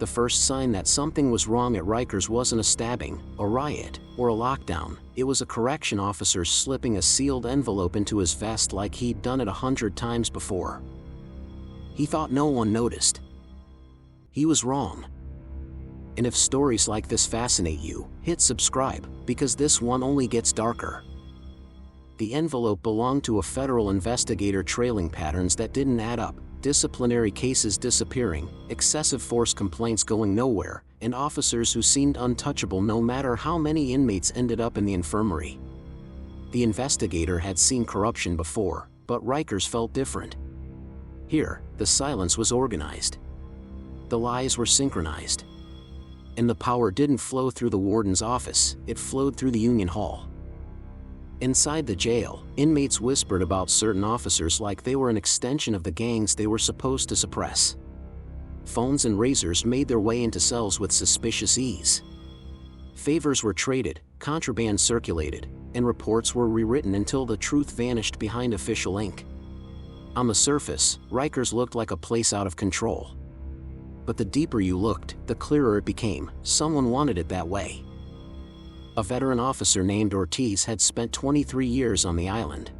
The first sign that something was wrong at Rikers wasn't a stabbing, a riot, or a lockdown. It was a correction officer slipping a sealed envelope into his vest like he'd done it 100 times before. He thought no one noticed. He was wrong. And if stories like this fascinate you, hit subscribe, because this one only gets darker. The envelope belonged to a federal investigator trailing patterns that didn't add up, disciplinary cases disappearing, excessive force complaints going nowhere, and officers who seemed untouchable no matter how many inmates ended up in the infirmary. The investigator had seen corruption before, but Rikers felt different. Here, the silence was organized. The lies were synchronized. And the power didn't flow through the warden's office, it flowed through the Union Hall. Inside the jail, inmates whispered about certain officers like they were an extension of the gangs they were supposed to suppress. Phones and razors made their way into cells with suspicious ease. Favors were traded, contraband circulated, and reports were rewritten until the truth vanished behind official ink. On the surface, Rikers looked like a place out of control. But the deeper you looked, the clearer it became. Someone wanted it that way. A veteran officer named Ortiz had spent 23 years on the island.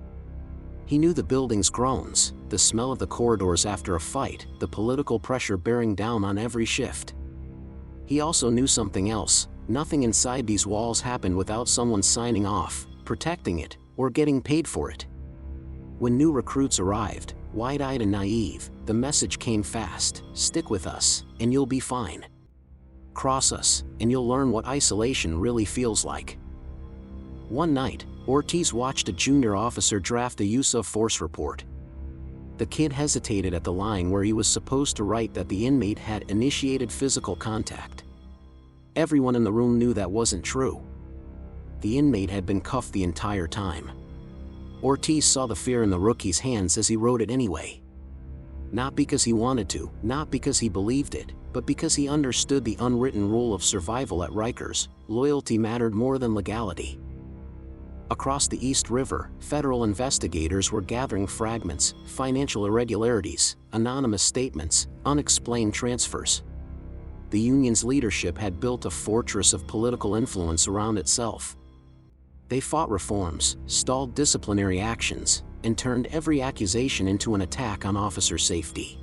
He knew the building's groans, the smell of the corridors after a fight, the political pressure bearing down on every shift. He also knew something else. Nothing inside these walls happened without someone signing off, protecting it, or getting paid for it. When new recruits arrived, wide-eyed and naive, the message came fast: stick with us, and you'll be fine. Cross us, and you'll learn what isolation really feels like. One night, Ortiz watched a junior officer draft a use of force report. The kid hesitated at the line where he was supposed to write that the inmate had initiated physical contact. Everyone in the room knew that wasn't true. The inmate had been cuffed the entire time. Ortiz saw the fear in the rookie's hands as he wrote it anyway. Not because he wanted to, not because he believed it, but because he understood the unwritten rule of survival at Rikers: loyalty mattered more than legality. Across the East River, federal investigators were gathering fragments, financial irregularities, anonymous statements, unexplained transfers. The union's leadership had built a fortress of political influence around itself. They fought reforms, stalled disciplinary actions, and turned every accusation into an attack on officer safety.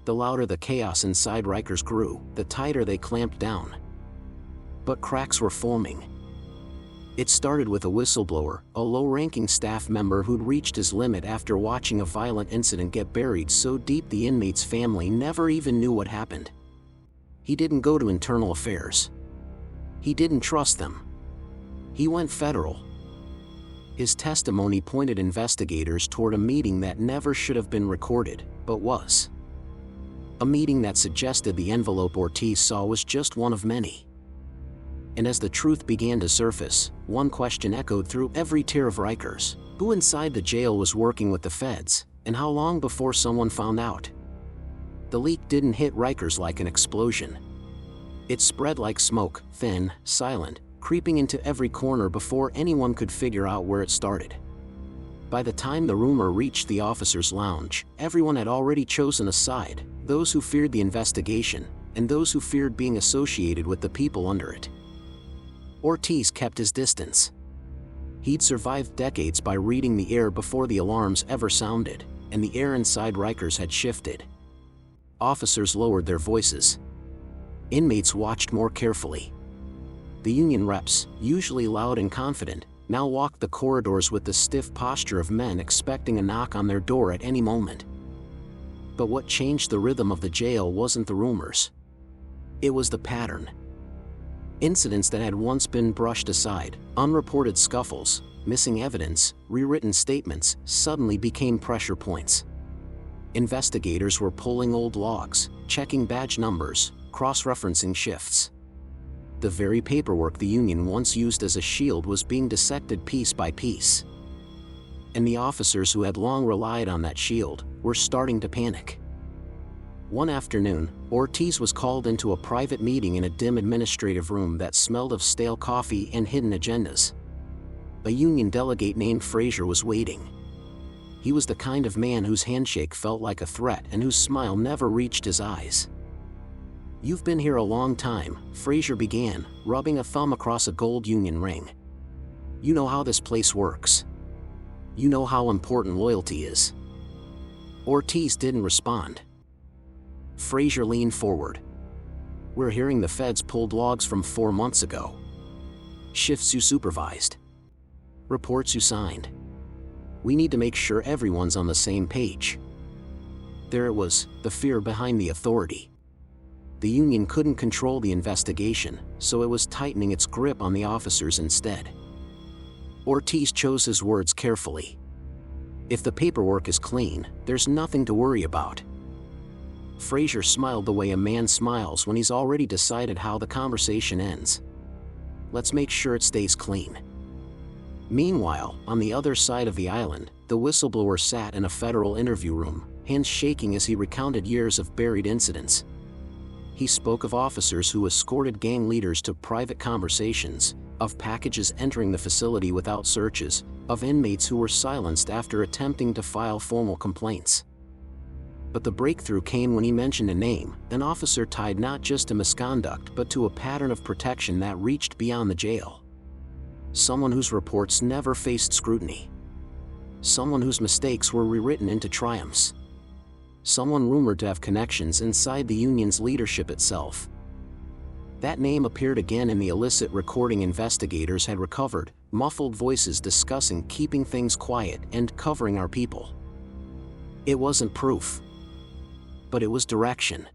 The louder the chaos inside Rikers grew, the tighter they clamped down. But cracks were forming. It started with a whistleblower, a low-ranking staff member who'd reached his limit after watching a violent incident get buried so deep the inmate's family never even knew what happened. He didn't go to internal affairs. He didn't trust them. He went federal. His testimony pointed investigators toward a meeting that never should have been recorded, but was. A meeting that suggested the envelope Ortiz saw was just one of many. And as the truth began to surface, one question echoed through every tier of Rikers: who inside the jail was working with the feds, and how long before someone found out? The leak didn't hit Rikers like an explosion. It spread like smoke, thin, silent, creeping into every corner before anyone could figure out where it started. By the time the rumor reached the officers' lounge, everyone had already chosen a side: those who feared the investigation, and those who feared being associated with the people under it. Ortiz kept his distance. He'd survived decades by reading the air before the alarms ever sounded, and the air inside Rikers had shifted. Officers lowered their voices. Inmates watched more carefully. The union reps, usually loud and confident, now walked the corridors with the stiff posture of men expecting a knock on their door at any moment. But what changed the rhythm of the jail wasn't the rumors. It was the pattern. Incidents that had once been brushed aside, unreported scuffles, missing evidence, rewritten statements, suddenly became pressure points. Investigators were pulling old logs, checking badge numbers, cross-referencing shifts. The very paperwork the union once used as a shield was being dissected piece by piece. And the officers who had long relied on that shield were starting to panic. One afternoon, Ortiz was called into a private meeting in a dim administrative room that smelled of stale coffee and hidden agendas. A union delegate named Frazier was waiting. He was the kind of man whose handshake felt like a threat and whose smile never reached his eyes. "You've been here a long time," Fraser began, rubbing a thumb across a gold union ring. "You know how this place works. You know how important loyalty is." Ortiz didn't respond. Fraser leaned forward. "We're hearing the feds pulled logs from 4 months ago. Shifts you supervised. Reports you signed. We need to make sure everyone's on the same page." There it was, the fear behind the authority. The union couldn't control the investigation, so it was tightening its grip on the officers instead. Ortiz chose his words carefully. "If the paperwork is clean, there's nothing to worry about." Fraser smiled the way a man smiles when he's already decided how the conversation ends. "Let's make sure it stays clean." Meanwhile, on the other side of the island, the whistleblower sat in a federal interview room, hands shaking as he recounted years of buried incidents. He spoke of officers who escorted gang leaders to private conversations, of packages entering the facility without searches, of inmates who were silenced after attempting to file formal complaints. But the breakthrough came when he mentioned a name, an officer tied not just to misconduct but to a pattern of protection that reached beyond the jail. Someone whose reports never faced scrutiny. Someone whose mistakes were rewritten into triumphs. Someone rumored to have connections inside the union's leadership itself. That name appeared again in the illicit recording investigators had recovered, muffled voices discussing keeping things quiet and covering our people. It wasn't proof, but it was direction.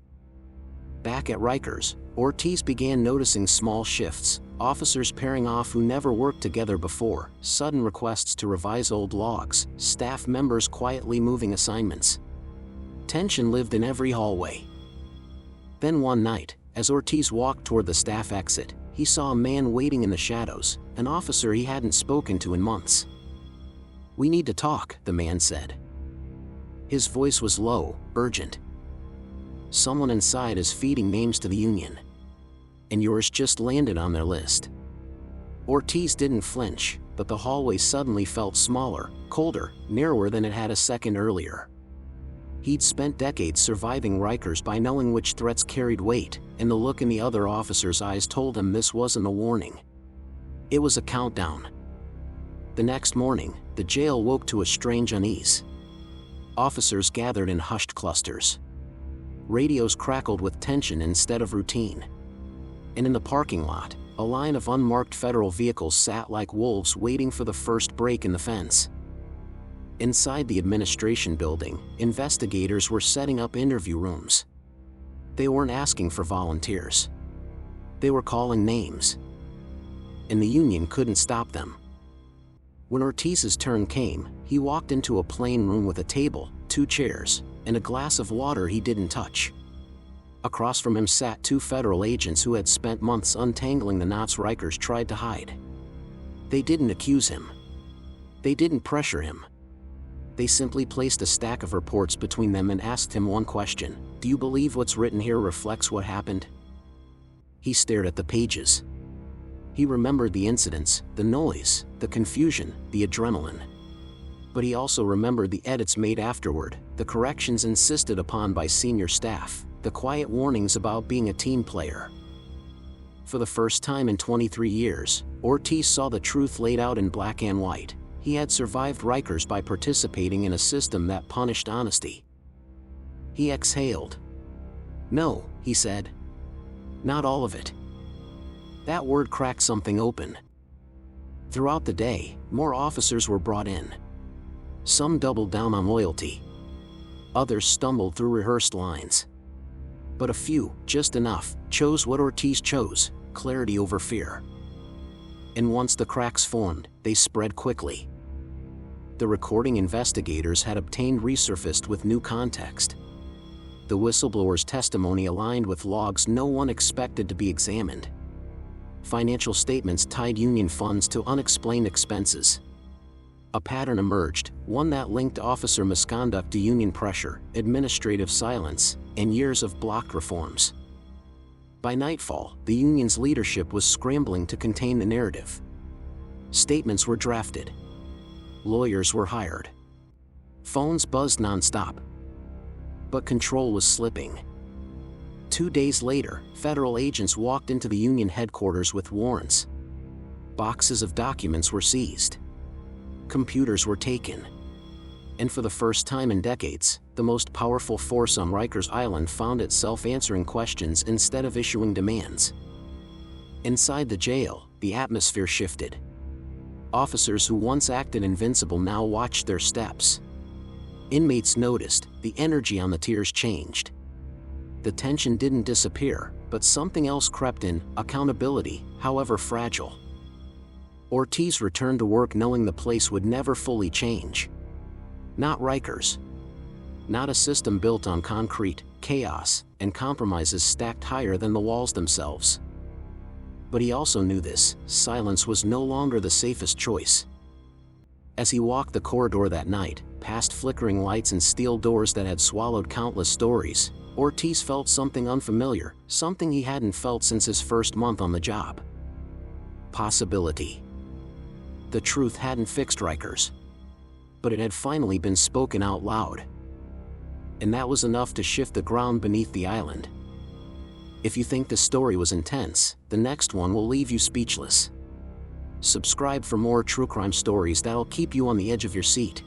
Back at Rikers, Ortiz began noticing small shifts, officers pairing off who never worked together before, sudden requests to revise old logs, staff members quietly moving assignments. Tension lived in every hallway. Then one night, as Ortiz walked toward the staff exit, he saw a man waiting in the shadows, an officer he hadn't spoken to in months. "We need to talk," the man said. His voice was low, urgent. "Someone inside is feeding names to the union. And yours just landed on their list." Ortiz didn't flinch, but the hallway suddenly felt smaller, colder, narrower than it had a second earlier. He'd spent decades surviving Rikers by knowing which threats carried weight, and the look in the other officer's eyes told him this wasn't a warning. It was a countdown. The next morning, the jail woke to a strange unease. Officers gathered in hushed clusters. Radios crackled with tension instead of routine. And in the parking lot, a line of unmarked federal vehicles sat like wolves waiting for the first break in the fence. Inside the administration building, investigators were setting up interview rooms. They weren't asking for volunteers. They were calling names. And the union couldn't stop them. When Ortiz's turn came, he walked into a plain room with a table, 2 chairs, and a glass of water he didn't touch. Across from him sat 2 federal agents who had spent months untangling the knots Rikers tried to hide. They didn't accuse him. They didn't pressure him. They simply placed a stack of reports between them and asked him one question: "Do you believe what's written here reflects what happened?" He stared at the pages. He remembered the incidents, the noise, the confusion, the adrenaline. But he also remembered the edits made afterward, the corrections insisted upon by senior staff, the quiet warnings about being a team player. For the first time in 23 years, Ortiz saw the truth laid out in black and white. He had survived Rikers by participating in a system that punished honesty. He exhaled. "No," he said. "Not all of it." That word cracked something open. Throughout the day, more officers were brought in. Some doubled down on loyalty. Others stumbled through rehearsed lines. But a few, just enough, chose what Ortiz chose: clarity over fear. And once the cracks formed, they spread quickly. The recording investigators had obtained resurfaced with new context. The whistleblower's testimony aligned with logs no one expected to be examined. Financial statements tied union funds to unexplained expenses. A pattern emerged, one that linked officer misconduct to union pressure, administrative silence, and years of blocked reforms. By nightfall, the union's leadership was scrambling to contain the narrative. Statements were drafted. Lawyers were hired. Phones buzzed nonstop. But control was slipping. 2 days later, federal agents walked into the union headquarters with warrants. Boxes of documents were seized. Computers were taken. And for the first time in decades, the most powerful force on Rikers Island found itself answering questions instead of issuing demands. Inside the jail, the atmosphere shifted. Officers who once acted invincible now watched their steps. Inmates noticed the energy on the tiers changed. The tension didn't disappear, but something else crept in: accountability, however fragile. Ortiz returned to work knowing the place would never fully change. Not Rikers. Not a system built on concrete, chaos, and compromises stacked higher than the walls themselves. But he also knew this: silence was no longer the safest choice. As he walked the corridor that night, past flickering lights and steel doors that had swallowed countless stories, Ortiz felt something unfamiliar, something he hadn't felt since his first month on the job. Possibility. The truth hadn't fixed Rikers, but it had finally been spoken out loud. And that was enough to shift the ground beneath the island. If you think this story was intense, the next one will leave you speechless. Subscribe for more true crime stories that'll keep you on the edge of your seat.